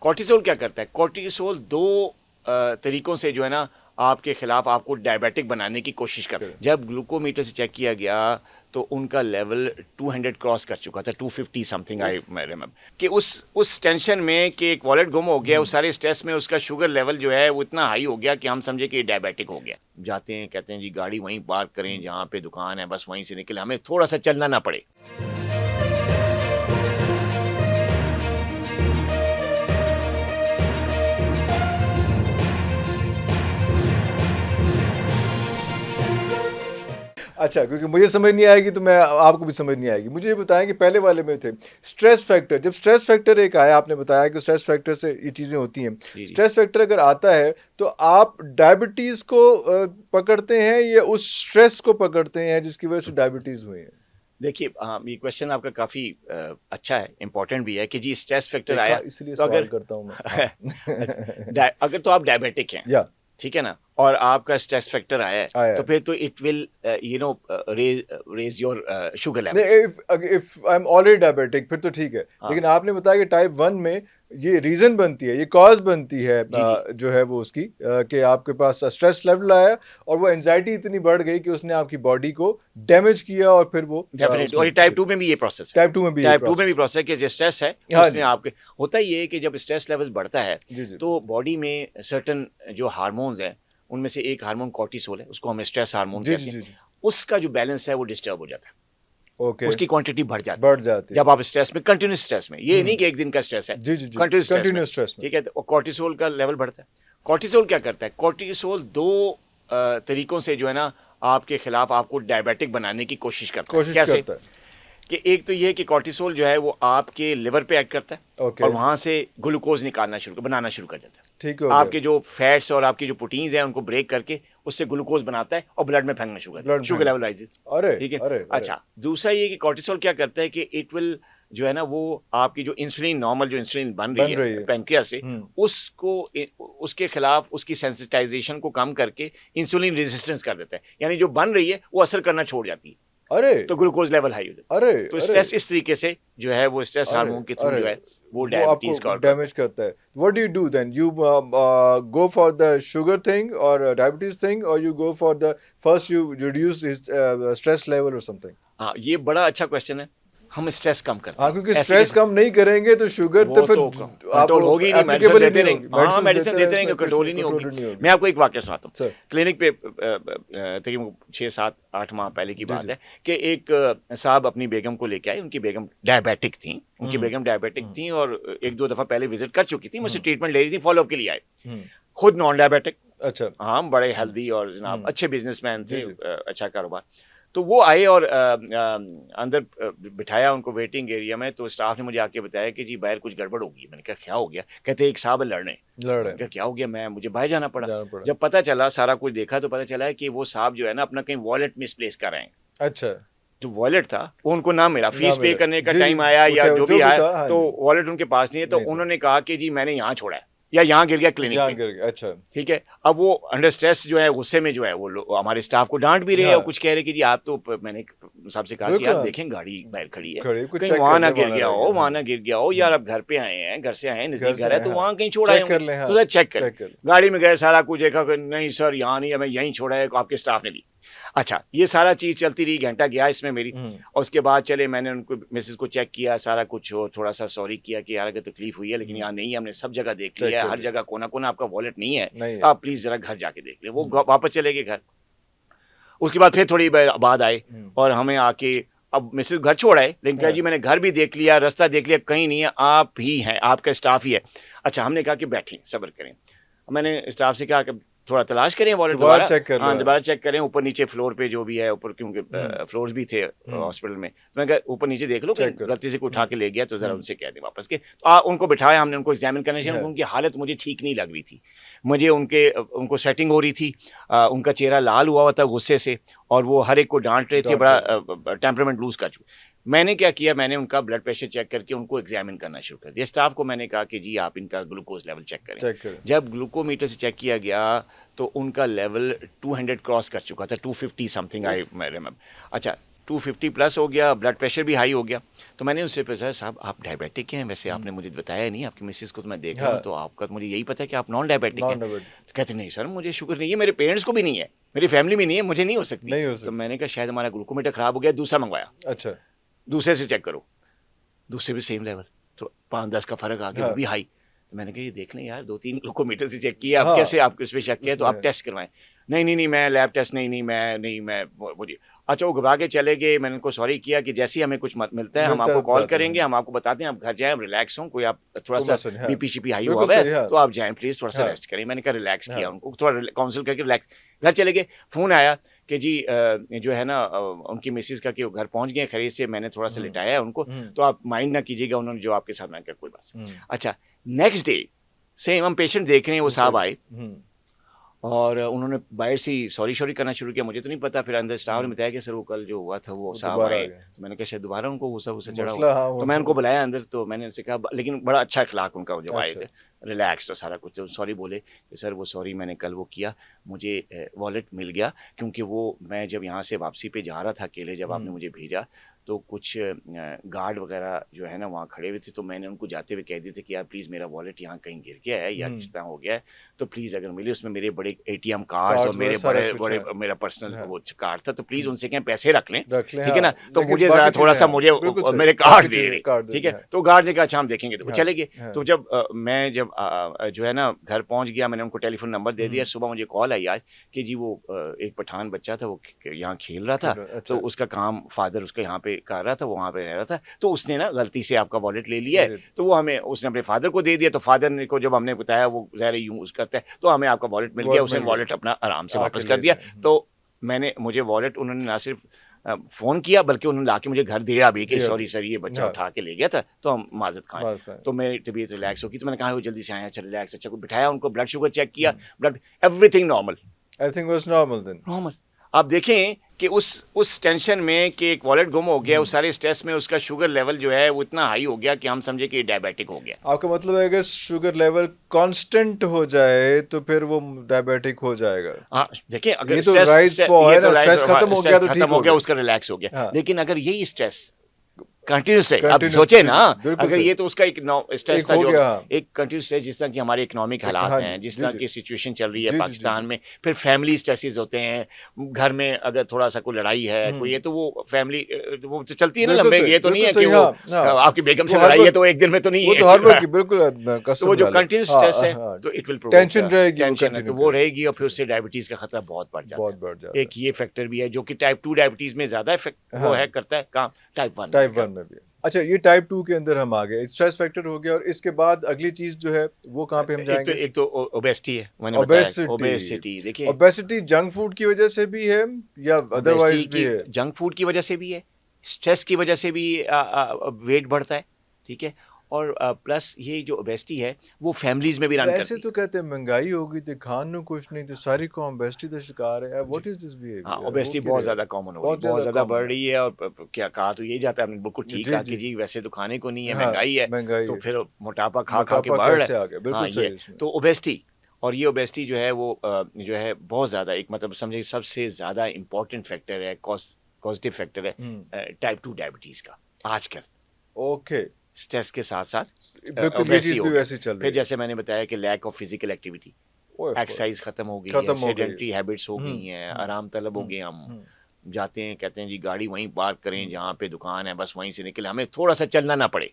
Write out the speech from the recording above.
Cortisol क्या करता है? कॉर्टिसोल दो तरीकों से जो है ना आपके खिलाफ आपको डायबिटिक बनाने की कोशिश करता है। जब ग्लूकोमीटर से चेक किया गया तो उनका लेवल 200 क्रॉस कर चुका था, 250 समथिंग आई रिमेंबर, कि उस टेंशन में कि एक वॉलेट गुम हो गया, उस सारे स्ट्रेस में उसका शुगर लेवल जो है वो इतना हाई हो गया कि हम समझे कि डायबिटिक हो गया। जाते हैं, कहते हैं जी गाड़ी वहीं पार्क करें जहाँ पे दुकान है, बस वहीं से निकले, हमें थोड़ा सा चलना ना पड़े। अच्छा, क्योंकि मुझे समझ नहीं आएगी तो मैं आपको भी समझ नहीं आएगी। मुझे ये बताएं कि पहले वाले में थे स्ट्रेस फैक्टर। जब स्ट्रेस फैक्टर एक आया, आपने बताया कि स्ट्रेस फैक्टर से ये चीज़ें होती हैं। स्ट्रेस फैक्टर अगर आता है तो आप डायबिटीज़ को पकड़ते हैं या उस स्ट्रेस को पकड़ते हैं जिसकी वजह से डायबिटीज़ हुई है? देखिए, ये क्वेश्चन आपका काफ़ी अच्छा है, इम्पोर्टेंट भी है कि जी स्ट्रेस फैक्टर आया इसलिए तो सवाल अगर करता हूँ मैं। अच्छा, अगर तो आप डायबिटिक हैं, या ठीक है ना, और आपका स्ट्रेस फैक्टर आया है आया तो फिर तो it will raise your sugar नहीं, levels. If I am already diabetic फिर तो ठीक है, हाँ। लेकिन आपने बताया कि टाइप 1 में ये रीजन बनती है, ये कॉज बनती है जो है वो उसकी कि आपके पास स्ट्रेस लेवल आया और वो एंजाइटी इतनी बढ़ गई कि उसने आपकी बॉडी को डैमेज किया और फिर वो डेफिनेटली, और टाइप 2 में भी ये प्रोसेस है। टाइप 2 में भी टाइप 2 में भी प्रोसेस है कि जो स्ट्रेस है हाँ उसने जी आपके, होता ही है कि जब स्ट्रेस लेवल बढ़ता है जी जी तो बॉडी में सर्टन जो हार्मोन्स हैं उनमें से एक हार्मोन कॉर्टिसोल है, उसको हम स्ट्रेस हार्मोन जी जी कहते जी हैं। जी उसका जो बैलेंस है वो डिस्टर्ब हो जाता है, ओके उसकी क्वांटिटी बढ़ जाती बढ़ है जाती है जब आप स्ट्रेस में, कंटिन्यूस स्ट्रेस में, ये नहीं कि एक दिन का स्ट्रेस है, जी जी जी कंटिन्यूस स्ट्रेस में, कंटिन्यूस स्ट्रेस में ठीक है। तो कॉर्टिसोल का लेवल बढ़ता है। कॉर्टिसोल क्या करता है? कॉर्टिसोल दो तरीकों से जो है ना आपके खिलाफ आपको डायबिटिक बनाने की कोशिश करता है। कोशिश कैसे? करता है कि एक तो ये है कि कॉर्टिसोल जो है वो आपके लिवर पे एक्ट करता है ओके और वहां से ग्लूकोज बनाना शुरू कर देता है। ठीक हो गया आपके जो फैट्स और आपकी जो प्रोटीन्स हैं उनको ब्रेक करके उससे ग्लूकोज बनाता है और ब्लड में फेंकना शुरू कर देता है, ब्लड शुगर लेवल राइजेस। अरे ठीक है। अरे अरे अच्छा, दूसरा ये कि कॉर्टिसोल क्या करता है कि इट विल जो है ना वो आपकी जो इंसुलिन, नॉर्मल जो इंसुलिन बन रही है पैंक्रियास से, उसको उसके खिलाफ उसकी सेंसिटाइजेशन को कम करके इंसुलिन रेजिस्टेंस कर देता है, यानी जो बन रही है वो असर करना छोड़ जाती है, अरे तो ग्लूकोज लेवल हाई हो जाता है। अरे तो अरे स्ट्रेस इस तरीके से जो है वो स्ट्रेस अरे हार्मोन के थ्रू अरे जो है वो वो डायबिटीज आपको का डैमेज करता है। What do you do then? You go for the sugar thing और डायबिटीज थिंग, और you go for the first you reduce his stress level और समथिंग? हाँ, ये बड़ा अच्छा क्वेश्चन है। हम स्ट्रेस कम करते हाँ, हैं, क्योंकि ऐसे स्ट्रेस कैसे? कम नहीं करेंगे तो शुगर तो वो फिर तो आप कंट्रोल होगी नहीं, मेडिसिन एप्लीकेबल ही देते नहीं रहेंगे। होगी। हाँ, मेडिसिन देते देते रहेंगे, इसमें कंट्रोल ही नहीं कंट्रोल होगी। नहीं होगी। मैं आपको एक वाक्य सुनाता हूँ। सर क्लिनिक पे तकरीबन 6-7-8 माह पहले की जी बात जी है कि एक साहब अपनी बेगम को लेके आए। उनकी बेगम डायबिटिक थी, उनकी बेगम डायबिटिक थी और 1-2 दफा पहले विजिट कर चुकी थी, मुझसे ट्रीटमेंट ले रही थी, फॉलोअप के लिए आए। खुद नॉन डायबिटिक, अच्छा हाँ, बड़े हेल्दी और जनाब अच्छे बिजनेसमैन जी थे, जी अच्छा कारोबार। तो वो आए और अंदर बिठाया उनको वेटिंग एरिया में, तो स्टाफ ने मुझे आके बताया कि जी बाहर कुछ गड़बड़ हो गई। मैंने कहा क्या हो गया? कहते एक साहब लड़ रहे हैं। लड़ मैंने रहे कहा क्या हो गया? मुझे बाहर जाना पड़ा। जाना पड़ा जब पता चला, सारा कुछ देखा तो पता चला है कि वो साहब जो है ना अपना कहीं वॉलेट मिसप्लेस कर रहे हैं। अच्छा जो वॉलेट था वो उनको ना मिला, ना फीस पे मिला करने का जी जी टाइम आया या जो भी आया, था हाँ तो जी वॉलेट उनके पास नहीं है, तो नहीं था उन्होंने कहा कि जी मैंने यहाँ छोड़ा है या यहाँ गिर गया क्लिनिक जहाँ पे। गिर गया अच्छा ठीक है। अब वो अंडर स्ट्रेस जो है, गुस्से में जो है वो हमारे स्टाफ को डांट भी रहे हैं और हाँ कुछ कह रहे कि जी आप तो, मैंने साहब से कहा कि बिल्कुल यार हाँ देखें गाड़ी बाहर खड़ी है, खड़ी कुछ कहीं चेक वहां कर ना ले गिर वहाँ ना गया रह हो, गया वहां ना गिर गया हो, यार अब घर पे आए हैं, घर से आए हैं, घर नजदीक से घर है, आए तो हाँ वहां कहीं छोड़ा चेक है कर होंगे, ले हाँ तो सर चेक कर। चेक कर गाड़ी में गए, सारा कुछ देखा कि नहीं सर यहाँ नहीं है, मैं यहीं छोड़ा है, आपके स्टाफ ने ली। अच्छा, ये सारा चीज चलती रही, घंटा गया इसमें मेरी, और उसके बाद चले मैंने उनको मिसेस को चेक किया, सारा कुछ हो, थोड़ा सा सॉरी किया कि यार अगर तकलीफ हुई है लेकिन यहाँ नहीं है, हमने सब जगह देख लिया है, हर जगह कोना कोना, आपका वॉलेट नहीं है, नहीं है आप प्लीज जरा घर जाके देख लें। वो वापस चले गए घर। उसके बाद फिर थोड़ी बाद आए और हमें आके, अब मिसेस घर छोड़ आए, लेकिन कहा हाँ जी मैंने घर भी देख लिया, रास्ता देख लिया, कहीं नहीं है, आप ही हैं, आपका स्टाफ ही है। अच्छा, हमने कहा कि बैठिए, सब्र करें। मैंने स्टाफ से कहा कि थोड़ा तलाश करें वॉलेट दोबारा दोबारा, चेक कर लो हाँ दोबारा चेक करें, ऊपर नीचे फ्लोर पे जो भी है ऊपर, क्योंकि फ्लोर्स भी थे हॉस्पिटल में, तो मैंने कहा ऊपर नीचे देख लो, चेक कर गलती से कोई उठा के ले गया तो जरा उनसे कह दें वापस के। तो उनको बिठाया हमने, उनको एग्जामिन करना चाहिए। हाँ उनकी हालत मुझे ठीक नहीं लग रही थी, मुझे उनको सेटिंग हो रही थी, उनका चेहरा लाल हुआ हुआ था गुस्से से, और वो हर एक को डांट रहे थे, बड़ा टेम्परामेंट लूज कर चुके। मैंने क्या किया, मैंने उनका ब्लड प्रेशर चेक करके उनको एग्जामिन करना शुरू कर दिया। स्टाफ को मैंने कहा कि जी आप इनका ग्लूकोज लेवल चेक करें। जब ग्लूकोमीटर से चेक किया गया तो उनका लेवल 200 क्रॉस कर चुका था, 250 समथिंग आई रिमेंबर। अच्छा, 250 प्लस हो गया, ब्लड प्रेशर भी हाई हो गया। तो मैंने उससे पूछा, साहब आप डायबिटिक हैं? वैसे आपने मुझे बताया नहीं, आपकी मिसेस को तो मैं देख रहा हूँ, तो आपका तो मुझे यही पता है कि आप नॉन डायबिटिक हैं। तो कहते नहीं सर, मुझे शुगर नहीं है, मेरे पेरेंट्स को भी नहीं है, मेरी फैमिली में नहीं है, मुझे नहीं हो सकती। नहीं हो तो सकती। मैंने कहा शायद हमारा ग्लूकोमीटर खराब हो गया, दूसरा मंगवाया। अच्छा, दूसरे से चेक करो, दूसरे भी सेम लेवल, तो 5-10 का फर्क आ गया, वो भी हाई। तो मैंने कहा ये देख लें यार, 2-3 ग्लूकोमीटर से चेक किया, अब कैसे आपको इस पे शक किया, तो आप टेस्ट करवाएं। नहीं मैं लैब टेस्ट मैं बोलिए। अच्छा, वो घबरा के चले गए। मैंने उनको सॉरी किया कि जैसे ही हमें कुछ मिलता है हम आपको कॉल करेंगे, हम आपको बताते हैं, आप घर जाएं, रिलैक्स हों, कोई आप थोड़ा सा बीपी शिपी हाई हुआ है तो आप जाएं प्लीज, थोड़ा सा रेस्ट करें। मैंने कहा रिलैक्स किया, उनको थोड़ा काउंसिल करके रिलैक्स। घर चले गए, फोन आया कि जी जो है ना उनकी मिसेज का कि वो घर पहुंच गए खरीद से, मैंने थोड़ा सा लिटाया है उनको, तो आप माइंड ना कीजिएगा, उन्होंने जो आपके साथ ना किया, कोई बात। अच्छा, नेक्स्ट डे सेम हम पेशेंट देख रहे हैं, वो साहब आए और उन्होंने बाहर से सॉरी करना शुरू किया, मुझे तो नहीं पता। फिर अंदर स्टाफ ने बताया कि सर वो कल जो हुआ था वो साहब आए, तो मैंने कहा शायद दोबारा उनको गुस्सा चढ़ा हुआ। तो मैं उनको बुलाया अंदर, तो मैंने उनसे कहा, लेकिन बड़ा अच्छा अखलाक उनका, जब आए थे रिलैक्स तो सारा कुछ, तो सॉरी बोले कि सर वो सॉरी मैंने कल वो किया, मुझे वॉलेट मिल गया, क्योंकि वो मैं जब यहाँ से वापसी पे जा रहा था अकेले, जब आपने मुझे भेजा तो कुछ गार्ड वगैरह जो है ना वहाँ खड़े हुए थे, तो मैंने उनको जाते हुए कह दिए थे कि यार प्लीज़ मेरा वॉलेट यहाँ कहीं गिर गया है या किस तरह हो गया है, तो प्लीज़ अगर मिले, उसमें मेरे बड़े ATM कार्ड्स और मेरे बड़े मेरा पर्सनल वो कार्ड था, तो प्लीज़ उनसे कहें पैसे रख लें, ठीक है ना, तो मुझे ज़रा थोड़ा सा मुझे मेरे कार्ड दे दें, ठीक है। तो गार्ड ने कहा अच्छा हम देखेंगे, तो चले गए। तो जब मैं जब जो है ना घर पहुँच गया, मैंने उनको टेलीफोन नंबर दे दिया। सुबह मुझे कॉल आई आज कि जी वो एक पठान बच्चा था, वो यहाँ खेल रहा था, तो उसका काम फादर उसका यहाँ पे कर रहा था, वो वहाँ पे रह रहा था, तो उसने ना गलती से आपका वॉलेट ले लिया है, तो वो हमें उसने अपने फादर को दे दिया। तो फादर ने को जब हमने बताया, वो ज़ाहिर यूज़ करता है, तो हमें आपका वॉलेट मिल गया। उसने वॉलेट अपना आराम से वापस कर दिया। तो मुझे वॉलेट उन्होंने ना सिर्फ फ़ोन किया, बल्कि उन्होंने लाके मुझे घर दिया भी कि सॉरी सर ये बच्चा उठा के ले गया था, तो हम माजरत खाएं। तो मेरी तबीयत रिलैक्स होगी, तो मैंने कहा वो जल्दी से आए, अच्छा रिलैक्स, अच्छा को बिठाया, उनको ब्लड शुगर चेक किया, blood everything normal, everything was normal then. Normal. आप देखें कि उस टेंशन में कि एक वॉलेट गुम हो गया, उस सारे स्ट्रेस में उसका शुगर लेवल जो है वो इतना हाई हो गया कि हम समझे कि डायबिटिक हो गया। आपका मतलब है अगर शुगर लेवल कांस्टेंट हो जाए तो फिर वो डायबिटिक हो जाएगा। हाँ देखिए, अगर स्ट्रेस खत्म हो गया तो ठीक हो गया, उसका रिलैक्स हो गया। लेकिन अगर यही स्ट्रेस कंटिन्यूस है, अब सोचे ना, अगर ये तो उसका एक स्ट्रेस था जो एक कंटिन्यूस है, जिस तरह की हमारे इकोनॉमिक हालात हैं, जिस तरह की सिचुएशन चल रही है पाकिस्तान में, फिर फैमिली स्ट्रेसेस होते हैं घर में, अगर थोड़ा सा कोई लड़ाई है कोई, ये तो वो फैमिली वो तो चलती है ना लंबे, ये तो नहीं है कि वो आपकी बेगम से लड़ाई है तो एक दिन में तो नहीं है, बिल्कुल। तो वो जो कंटिन्यूस स्ट्रेस है तो इट विल टेंशन रहेगी, तो वो रहेगी, और फिर उससे डायबिटीज का खतरा बहुत बढ़ जाता है। एक ये फैक्टर भी है जो कि टाइप 2 डायबिटीज में ज्यादा इफेक्ट वो है करता है काम, टाइप 1 में भी। अच्छा, ये टाइप 2 के अंदर हम आ गए, स्ट्रेस फैक्टर हो गया, और इसके बाद अगली चीज जो है वो कहाँ पे हम जाएंगे? एक तो ओबेसिटी है, मैंने बताया ओबेसिटी। देखिए, ओबेसिटी जंक फूड की वजह से भी है या अदरवाइज भी है? जंक फूड की वजह से भी है, स्ट्रेस की वजह से भी वेट बढ़ता है, ठीक है, और प्लस ये जो ओबेसिटी है वो फैमिलीज में भी रन करती है। ऐसे तो कहते हैं महंगाई हो गई थी, खान नु कुछ नहीं थे, सारी कौम ओबेसिटी का शिकार है। What is this behaviour? हाँ, ओबेसिटी बहुत ज्यादा कॉमन हो रही है, बहुत ज्यादा बढ़ रही है। और क्या कहा तो यही जाता है, आपने बिल्कुल ठीक कहा कि जी वैसे तो खाने को नहीं है, महंगाई है, तो फिर मोटापा खा के बढ़ रहा है। हाँ, ये तो ओबेसिटी, और ये ओबेसिटी जो है वो जो है बहुत ज़्यादा एक मतलब समझे सबसे ज़्यादा इम्पोर्टेंट फैक्टर है, पॉजिटिव फैक्टर है टाइप 2 डायबिटीज़ का आजकल। ओके, स्ट्रेस के साथ साथ बिल्कुल ये चीज़ भी वैसे चल रही है। फिर जैसे मैंने बताया कि lack of physical activity, exercise खत्म हो गई है, सेडेंटरी हैबिट्स हो गई हैं, आराम तलब हो गए हम। जाते हैं कहते हैं जी गाड़ी वहीं पार्क करें जहाँ पे दुकान है, बस वहीं से निकले, हमें थोड़ा सा चलना ना पड़े।